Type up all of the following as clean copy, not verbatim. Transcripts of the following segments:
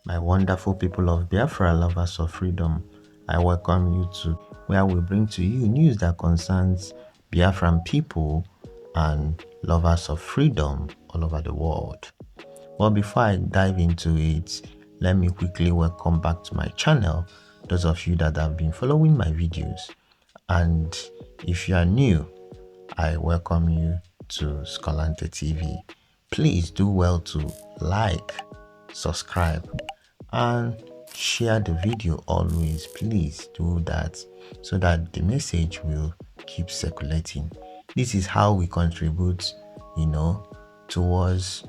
My wonderful people of Biafra, lovers of freedom, I welcome you to where we bring to you news that concerns Biafran people and lovers of freedom all over the world. But before I dive into it, let me quickly welcome back to my channel those of you that have been following my videos. And if you are new, I welcome you to Skolante TV. Please do well to like, subscribe, and share the video always. Please do that so that the message will keep circulating. This is how we contribute, towards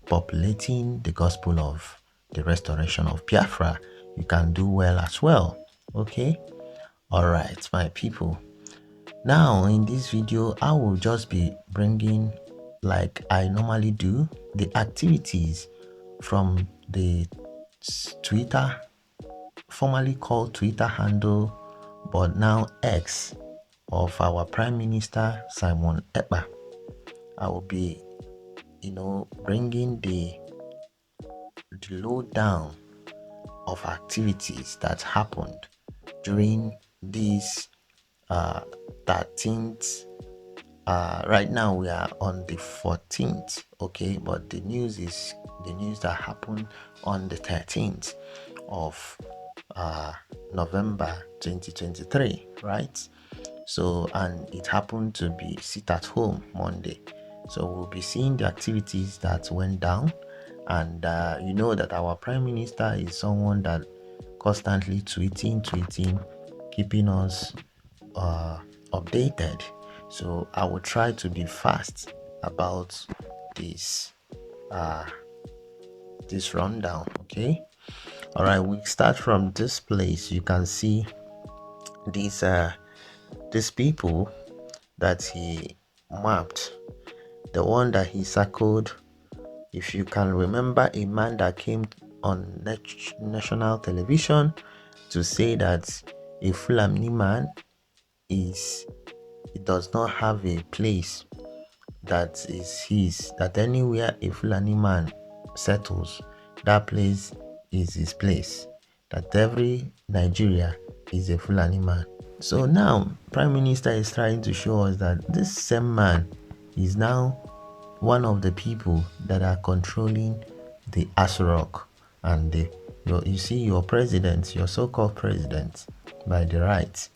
populating the gospel of the restoration of Biafra. You can do well as well. Okay? All right, my people. Now in this video, I will just be bringing, like I normally do, the activities from the Twitter, formerly called Twitter handle, but now X, of our Prime Minister Simon Ekpa. I will be, bringing the lowdown of activities that happened during this 13th. Right now we are on the 14th, okay, but the news that happened on the 13th of November 2023, right? So, and it happened to be sit at home Monday. So we'll be seeing the activities that went down, and you know that our Prime Minister is someone that constantly tweeting, keeping us updated. So I will try to be fast about this this rundown. Okay. All right. We start from this place. You can see these people that he mapped. The one that he circled. If you can remember, a man that came on national television to say that a Fulani man it does not have a place that is his, that anywhere a Fulani man settles, that place is his place, that every Nigeria is a Fulani man. So now Prime Minister is trying to show us that this same man is now one of the people that are controlling the Asurok and you see your president, your so-called president by the right.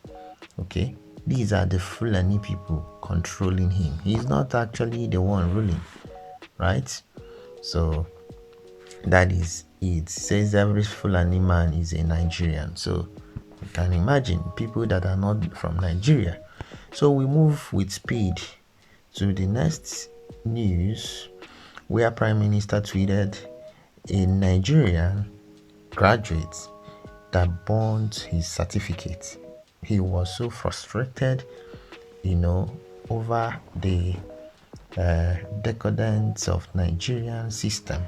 Okay, these are the Fulani people controlling him. He's not actually the one ruling, right? So that is it. Says every Fulani man is a Nigerian. So you can imagine people that are not from Nigeria. So we move with speed to the next news, where Prime Minister tweeted a Nigerian graduate that burned his certificate. He was so frustrated, over the decadence of Nigerian system,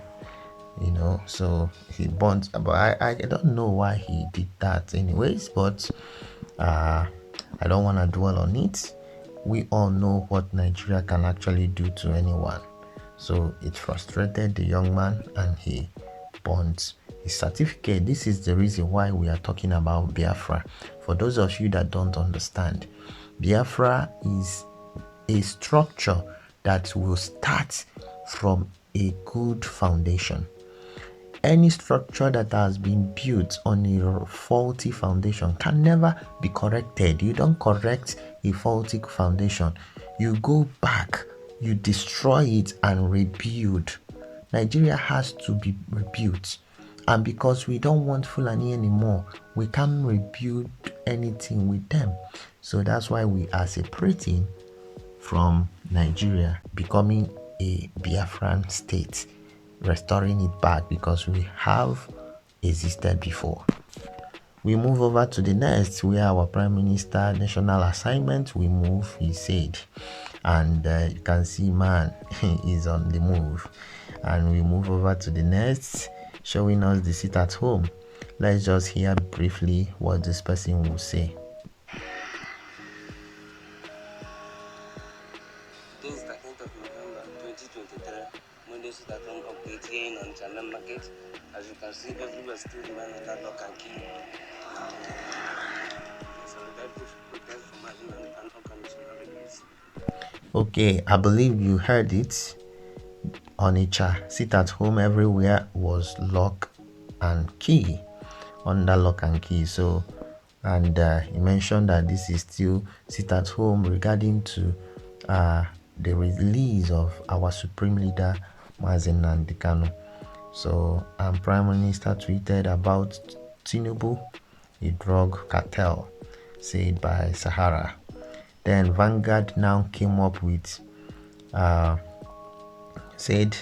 so he burned. But I don't know why he did that anyways, but I don't want to dwell on it. We all know what Nigeria can actually do to anyone. So it frustrated the young man and he burned his certificate. This is the reason why we are talking about Biafra. For those of you that don't understand, Biafra is a structure that will start from a good foundation. Any structure that has been built on a faulty foundation can never be corrected. You don't correct a faulty foundation. You go back, you destroy it and rebuild. Nigeria has to be rebuilt. And because we don't want Fulani anymore, we can't rebuild anything with them. So that's why we are separating from Nigeria, becoming a Biafran state, restoring it back because we have existed before. We move over to the next, where our Prime Minister national assignment we move, he said, and you can see man is on the move. And we move over to the next, showing us the sit at home. Let's just hear briefly what this person will say. This is the 13th of November 2023, Monday sit at home update here in on Channel Market. As you can see, think everywhere still remain under lock and key. So that push protest from having an unconditional release. Okay, I believe you heard it. Onitsha, sit at home everywhere was lock and key, under lock and key. So, and he mentioned that this is still sit at home regarding to the release of our supreme leader Mazen Nandikano. So, Prime Minister tweeted about Tinubu, a drug cartel, said by Sahara. Then Vanguard now came up with uh, said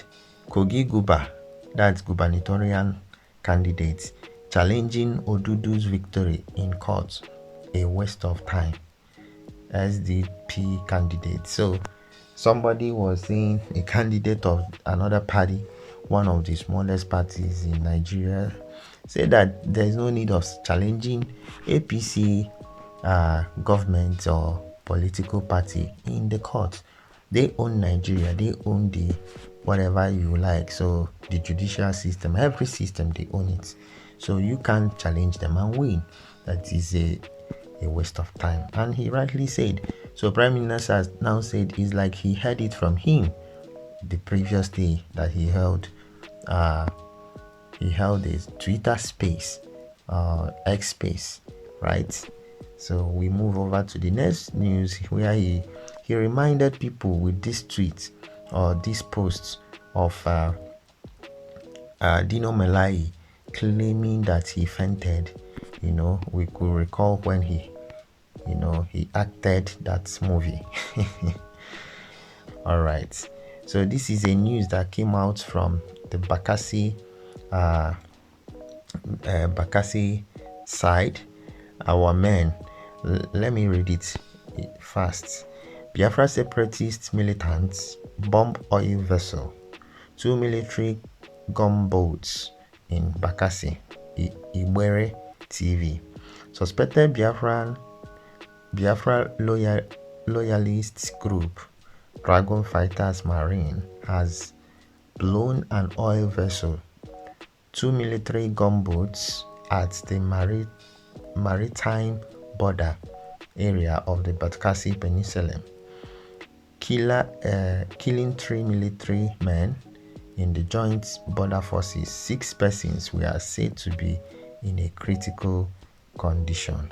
Kogi Guba, that's gubernatorial candidate, challenging Odudu's victory in court, a waste of time. SDP candidate. So somebody was saying a candidate of another party, one of the smallest parties in Nigeria, said that there is no need of challenging APC government or political party in the court. They own Nigeria, they own the whatever you like. So the judicial system, every system, they own it. So you can't challenge them and win. That is a waste of time. And he rightly said. So Prime Minister has now said it's like he heard it from him the previous day that he held a Twitter space, X space, right? So we move over to the next news where he reminded people with this tweet or this post of Dino Melai claiming that he fainted. You know, we could recall when he acted that movie. All right. So this is a news that came out from the uh, Bakassi side. Our men. Let me read it fast. Biafra separatist militants bomb oil vessel. 2 military gunboats in Bakassi. Iwere TV. Suspected Biafra loyalist group Dragon Fighters Marine has blown an oil vessel, 2 military gunboats at the maritime border area of the Bakassi Peninsula, killing 3 military men in the joint border forces. 6 persons were said to be in a critical condition.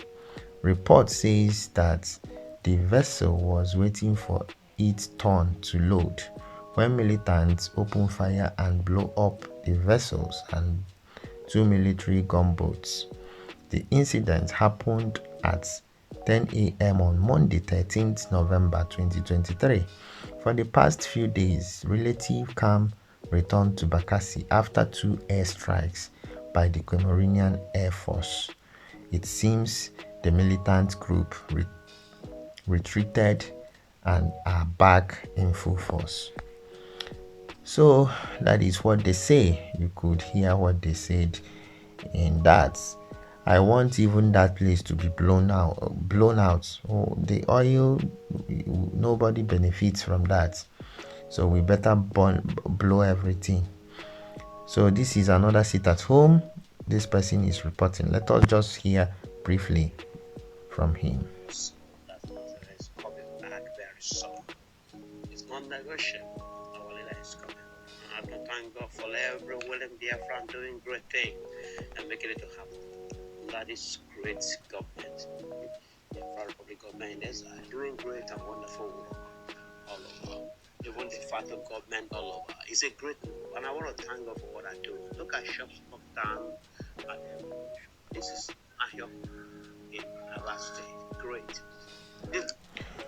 Report says that the vessel was waiting for its turn to load when militants opened fire and blew up the vessels and 2 military gunboats. The incident happened at 10 a.m. on Monday, 13th November 2023. For the past few days, relative calm returned to Bakassi after 2 airstrikes by the Cameroonian Air Force. It seems the militant group retreated and are back in full force. So that is what they say. You could hear what they said in that. I want even that place to be blown out. Oh, the oil, nobody benefits from that. So we better blow everything. So this is another sit at home. This person is reporting. Let us just hear briefly from him. That Nigeria is coming back very soon. It's not negotiable. Our leader is coming. And I have to thank God for every willing Biafran doing great things and making it to happen. And that is great government. Biafra Republic government is doing great and wonderful work all over. Even the federal government all over. It's a great move. And I want to thank God for what I do. Look at shops knocked down and this is Ahio in Abba State. Great.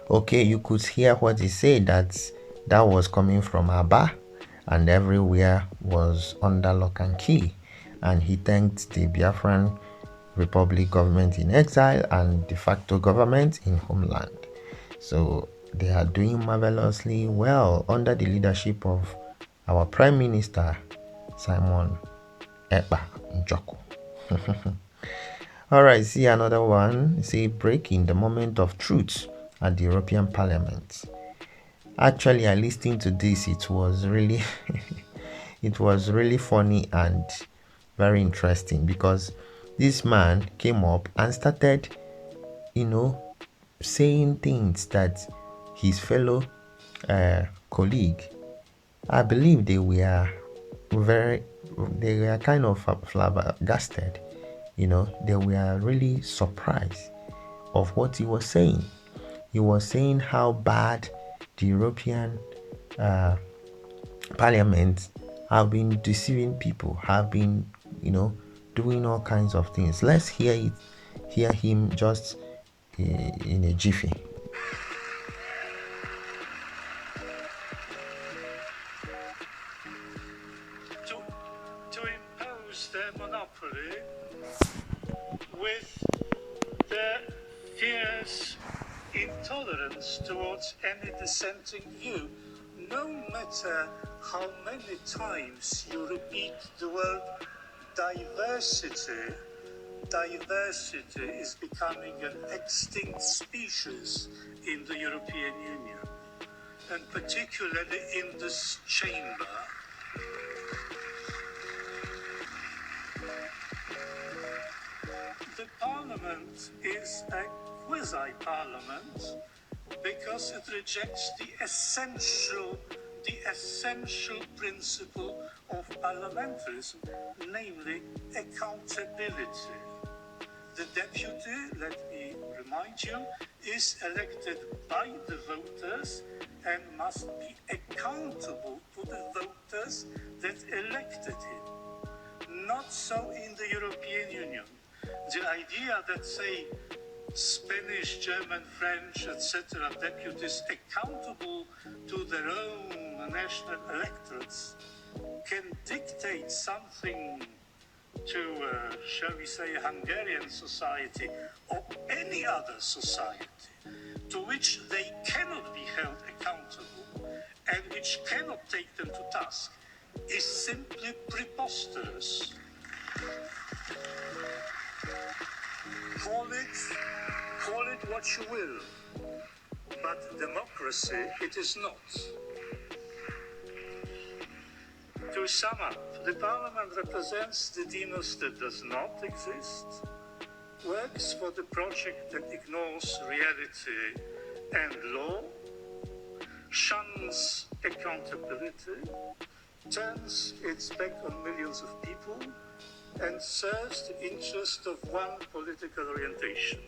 Okay, you could hear what he said, that was coming from Abba and everywhere was under lock and key. And he thanked the Biafran Republic government in exile and de facto government in homeland. So they are doing marvelously well under the leadership of our Prime Minister Simon Ekpa Njoko. All right, see another one. See, breaking the moment of truth at the European Parliament. Actually, I listened to this. It was really, it was really funny and very interesting because this man came up and started, you know, saying things that his fellow colleague, I believe very, they were kind of flabbergasted. They were really surprised of what he was saying. He was saying how bad the European Parliament have been deceiving people, have been, doing all kinds of things. Let's hear him just in a jiffy. To impose their monopoly with their fierce intolerance towards any dissenting view, no matter how many times you repeat the word diversity. Diversity is becoming an extinct species in the European Union, and particularly in this chamber. The Parliament is a quasi-parliament because it rejects the essential principle of parliamentarism, namely accountability. The deputy, let me remind you, is elected by the voters and must be accountable to the voters that elected him. Not so in the European Union. The idea that, say, Spanish, German, French, etc., deputies accountable to their own national electorates can dictate something to, shall we say, Hungarian society or any other society to which they cannot be held accountable and which cannot take them to task is simply preposterous. Call it what you will, but democracy it is not. To sum up, the Parliament represents the demos that does not exist, works for the project that ignores reality and law, shuns accountability, turns its back on millions of people, and serves the interest of one political orientation.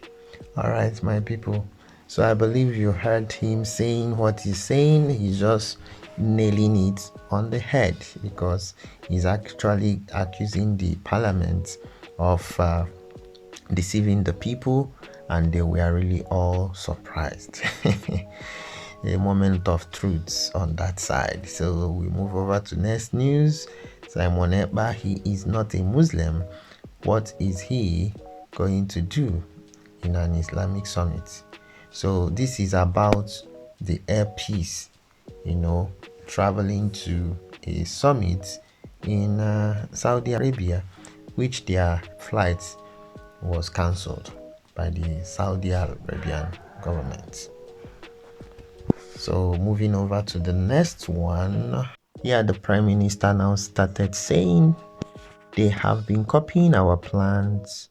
All right, my people. So I believe you heard him saying what he's saying. He's just nailing it on the head because he's actually accusing the parliament of deceiving the people, and they were really all surprised. A moment of truth on that side. So we move over to next news. Simon Ekpa, he is not a Muslim. What is he going to do in an Islamic summit? So this is about the air peace, traveling to a summit in Saudi Arabia, which their flight was cancelled by the Saudi Arabian government. So moving over to the next one. Here the Prime Minister now started saying they have been copying our plans.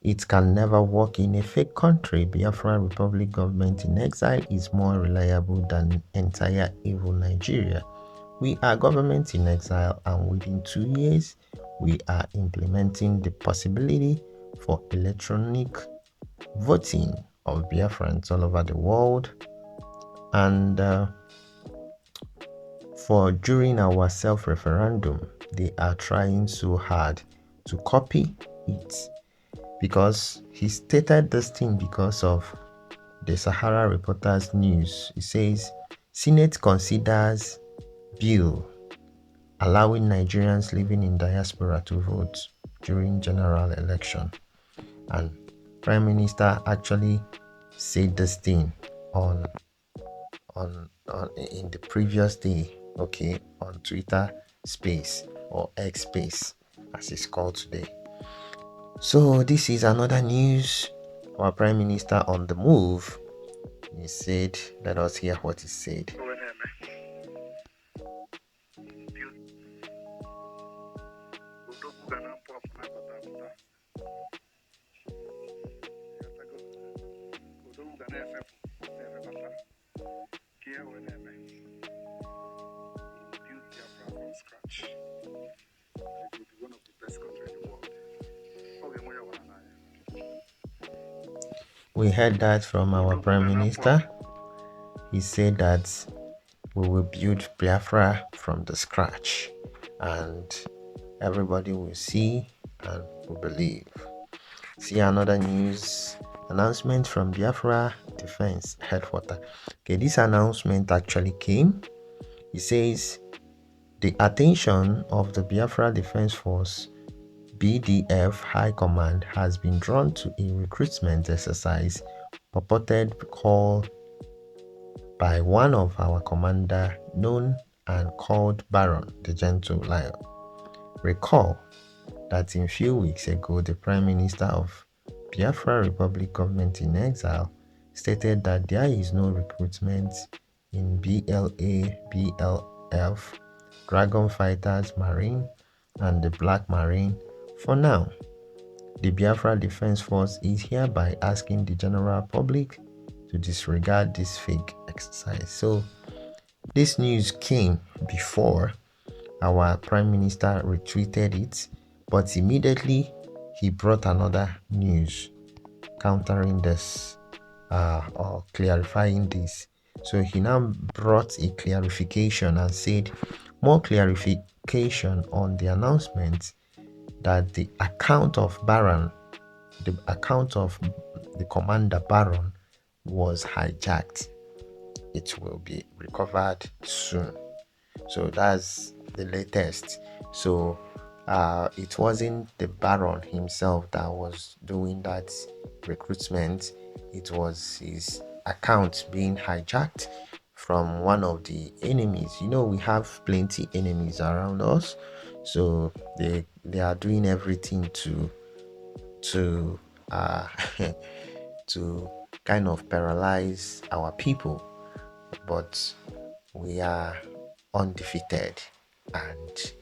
It can never work in a fake country. Biafran Republic government in exile is more reliable than entire evil Nigeria. We are government in exile, and within 2 years, we are implementing the possibility for electronic voting of Biafrans all over the world. And for during our self-referendum, they are trying so hard to copy it, because he stated this thing because of the Sahara Reporters news. It says Senate considers bill allowing Nigerians living in diaspora to vote during general election, and Prime Minister actually said this thing on in the previous day, okay, on Twitter Space or X Space as it's called today. So this is another news. Our Prime Minister on the move. He said, let us hear what he said. We heard that from our Prime Minister. He said that we will build Biafra from the scratch, and everybody will see and will believe. See another news announcement from Biafra Defense Headquarters. Okay, this announcement actually came. It says the attention of the Biafra Defense Force BDF High Command has been drawn to a recruitment exercise purported call by one of our commander known and called Baron the Gentle Lion. Recall that in few weeks ago the Prime Minister of Biafra Republic Government in Exile stated that there is no recruitment in BLA, BLF, Dragon Fighters Marine and the Black Marine for now. The Biafra Defense Force is hereby asking the general public to disregard this fake exercise. So this news came before our Prime Minister retweeted it, but immediately he brought another news countering this or clarifying this. So he now brought a clarification and said more clarification on the announcement that the account of Baron, the account of the commander Baron was hijacked. It will be recovered soon. So that's the latest. So it wasn't the Baron himself that was doing that recruitment. It was his account being hijacked from one of the enemies. You know, we have plenty enemies around us, so they are doing everything to to kind of paralyze our people, but we are undefeated and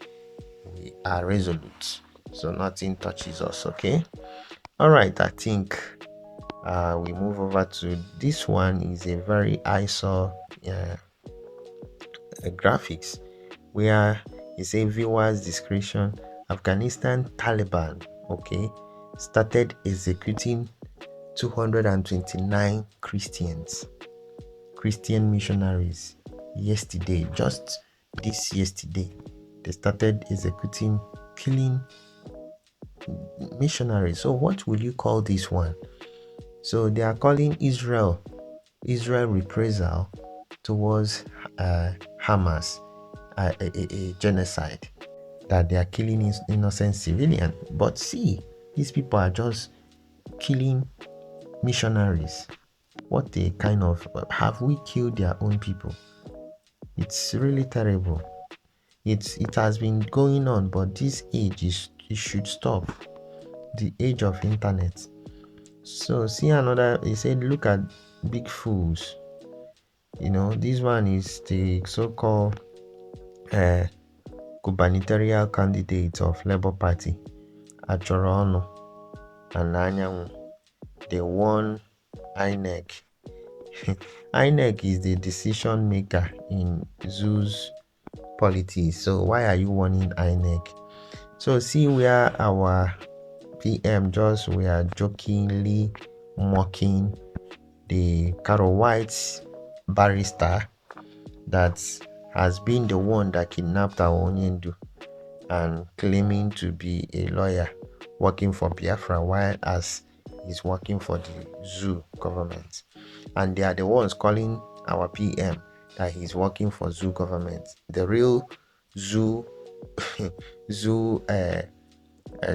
we are resolute, so nothing touches us. Okay, all right, I think we move over to this one. Is a very eyesore graphics where it's a viewer's discretion. Afghanistan Taliban, okay, started executing 229 Christian missionaries yesterday. Just this yesterday, they started executing, killing missionaries. So what will you call this one? So they are calling Israel reprisal towards Hamas, a genocide, that they are killing innocent civilians. But see, these people are just killing missionaries. What a kind of, have we killed their own people? It's really terrible. It has been going on, but this age it should stop. The age of internet. So see another, he said, look at big fools. You know, this one is the so-called gubernatorial candidate of Labour Party, Achoro and Anyanwu. They won INEC. INEC is the decision maker in ZOO's politics. So why are you warning INEC? So see where our PM just were jokingly mocking the Carol White barrister that has been the one that kidnapped our Onyendu and claiming to be a lawyer working for Biafra, while as he's working for the zoo government. And they are the ones calling our PM that he's working for zoo government. The real zoo zoo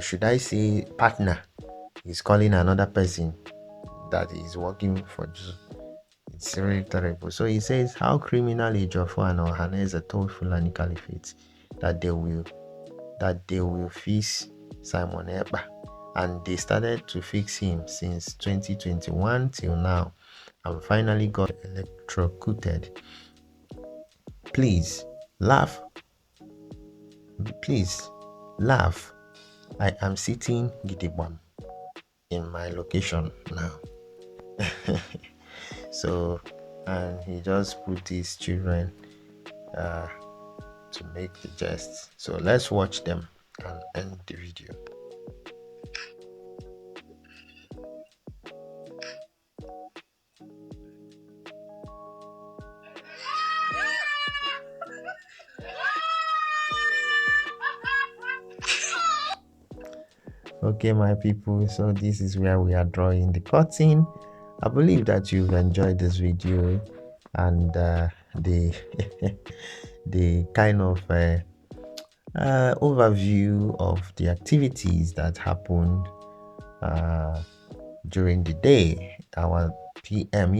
should I say partner is calling another person that is working for zoo. It's really terrible. So he says how criminal Ejiofor and Ohaneze told Fulani Caliphate that they will fix Simon Ekpa, and they started to fix him since 2021 till now, and finally got electrocuted. Please laugh. Please laugh. I am sitting gidigbam in my location now. So, and he just put his children to make the jest. So let's watch them and end the video. Okay, my people, so this is where we are drawing the curtain. I believe that you've enjoyed this video and the the kind of overview of the activities that happened uh, during the day. Our PM,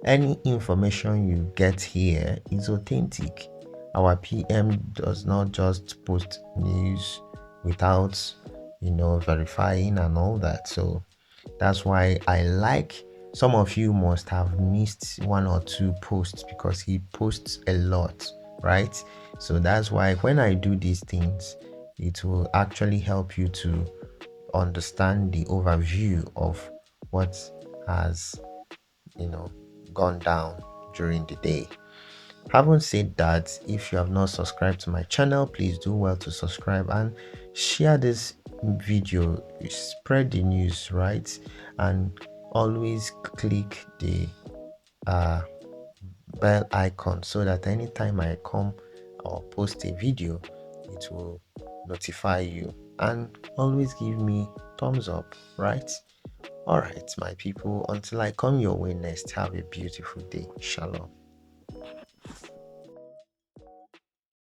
any information you get here is authentic. Our PM does not just post news without, verifying and all that. So that's why I like, some of you must have missed one or two posts because he posts a lot, right? So that's why when I do these things, it will actually help you to understand the overview of what has, gone down during the day. Having said that, if you have not subscribed to my channel, please do well to subscribe and share this video, spread the news, right? And always click the uh, bell icon so that anytime I come or post a video, it will notify you, and always give me thumbs up, right? All right, my people, until I come your way next, have a beautiful day. Shalom.